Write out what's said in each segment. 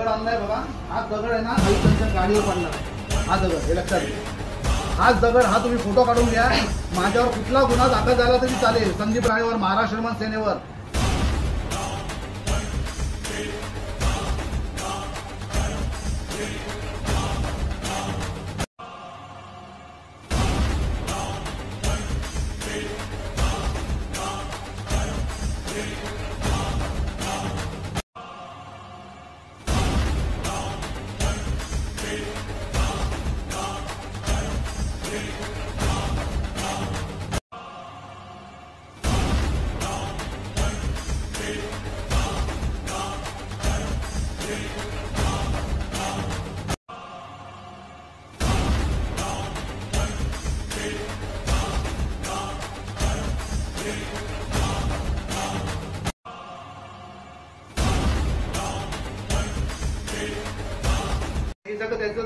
आणलाय बघा, हा दगड आहे ना आयुक्तांच्या गाडीवर पडणार आहे. हा दगड हे लक्षात घ्या. हाच दगड हा तुम्ही फोटो काढून घ्या. माझ्यावर कुठला गुन्हा दाखल झाला तरी चालेल, संदीप राणेवर, महाराष्ट्र सेनेवर.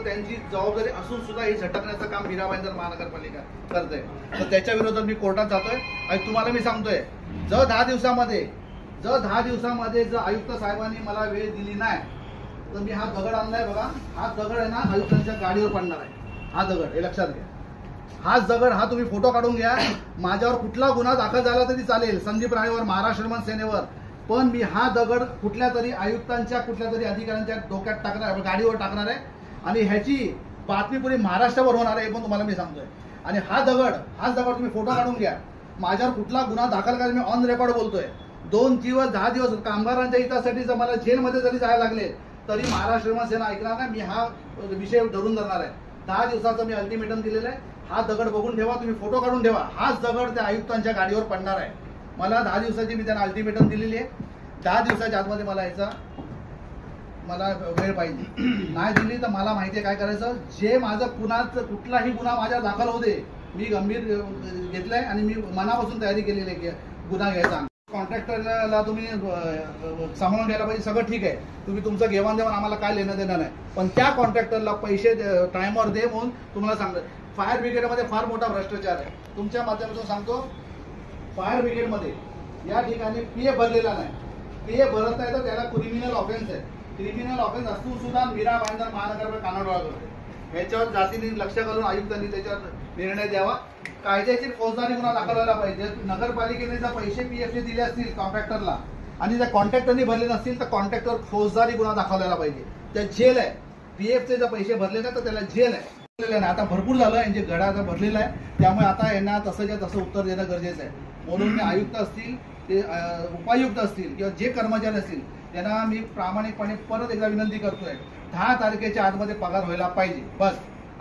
त्यांची जबाबदारी असून सुद्धा ही झटकण्याचं काम मीरा भाईंदर महानगरपालिका करते. तर त्याच्या विरोधात मी कोर्टात जातोय. आणि तुम्हाला मी सांगतोय, जर 10 दिवसामध्ये जर आयुक्त साहेबांनी मला वेळ दिली नाही तर मी हा दगड आणलाय बघा, हा दगड आहे ना आयुक्तांच्या गाडीवर पडणार आहे. हा दगड हे लक्षात घ्या. हाच दगड हा तुम्ही फोटो काढून घ्या. माझ्यावर कुठला गुन्हा दाखल झाला तरी चालेल, संदीप राणेवर, महाराष्ट्र सेनेवर. पण मी हा दगड कुठल्या तरी आयुक्तांच्या कुठल्या तरी अधिकाऱ्यांच्या डोक्यात टाकणार, गाडीवर टाकणार आहे. आणि ह्याची बातमी पुरी महाराष्ट्रावर होणार आहे हे पण तुम्हाला मी सांगतोय. आणि हाच दगड तुम्ही फोटो काढून घ्या. माझ्यावर कुठला गुन्हा दाखल करायला मी ऑन रेकॉर्ड बोलतोय. 2 दिवस 10 दिवस कामगारांच्या हितासाठी जर मला जेलमध्ये जरी जायला लागले तरी महाराष्ट्र सेना ऐकणार नाही. मी हा विषय धरून धरणार आहे. 10 दिवसाचं मी अल्टिमेटम दिलेलं आहे. हा दगड बघून ठेवा, तुम्ही फोटो काढून ठेवा. हाच दगड त्या आयुक्तांच्या गाडीवर पडणार आहे. मला 10 दिवसाची मी त्यांना अल्टिमेटम दिलेली आहे. 10 दिवसाच्या आतमध्ये मला वेळ पाहिजे. नाही दिली तर मला माहिती आहे काय करायचं. जे माझं कुठलाही गुन्हा माझ्या दाखल होऊ दे, मी गंभीर घेतलाय आणि मी मनापासून तयारी केलेली आहे की गुन्हा घ्यायचा. कॉन्ट्रॅक्टरला तुम्ही सांभाळून घ्यायला पाहिजे, सगळं ठीक आहे. तुम्ही तुमचं घेवाण देवाण आम्हाला काय लेणं देणार नाही. पण त्या कॉन्ट्रॅक्टरला पैसे टायमावर दे म्हणून तुम्हाला सांगतो. फायर ब्रिगेडमध्ये फार मोठा भ्रष्टाचार आहे. तुमच्या माध्यमातून सांगतो, फायर ब्रिगेडमध्ये या ठिकाणी पीएफ भरलेला नाही. पीएफ भरत नाही तर त्याला क्रिमिनल ऑफेन्स आहे. क्रिमिनल ऑफेन्स असून सुद्धा मीरा भाईंदर महानगरपालिका कानाडोळा करते. याच्यावर जातीने लक्ष घालून आयुक्तांनी त्याच्यावर निर्णय द्यावा. कायदेशीर फौजदारी गुन्हा दाखल व्हायला पाहिजे. नगरपालिकेने जर पैसे पीएफचे दिले असतील कॉन्ट्रॅक्टरला आणि जर कॉन्ट्रॅक्टरनी भरले नसतील तर कॉन्ट्रॅक्टर फौजदारी गुन्हा दाखवलेला पाहिजे. त्या जेल आहे. पीएफचे जर पैसे भरले नाही तर त्याला जेल आहे. आता भरपूर झालं, यांचे गडा आता भरलेला आहे. त्यामुळे आता यांना तसंच्या तसं उत्तर देणं गरजेचं आहे. म्हणून मी आयुक्त असतील, ते उपायुक्त असतील किंवा जे कर्मचारी असतील त्यांना मी प्रामाणिकपणे परत एकदा विनंती करतोय, 10 तारखेच्या आतमध्ये पगार व्हायला पाहिजे. बस.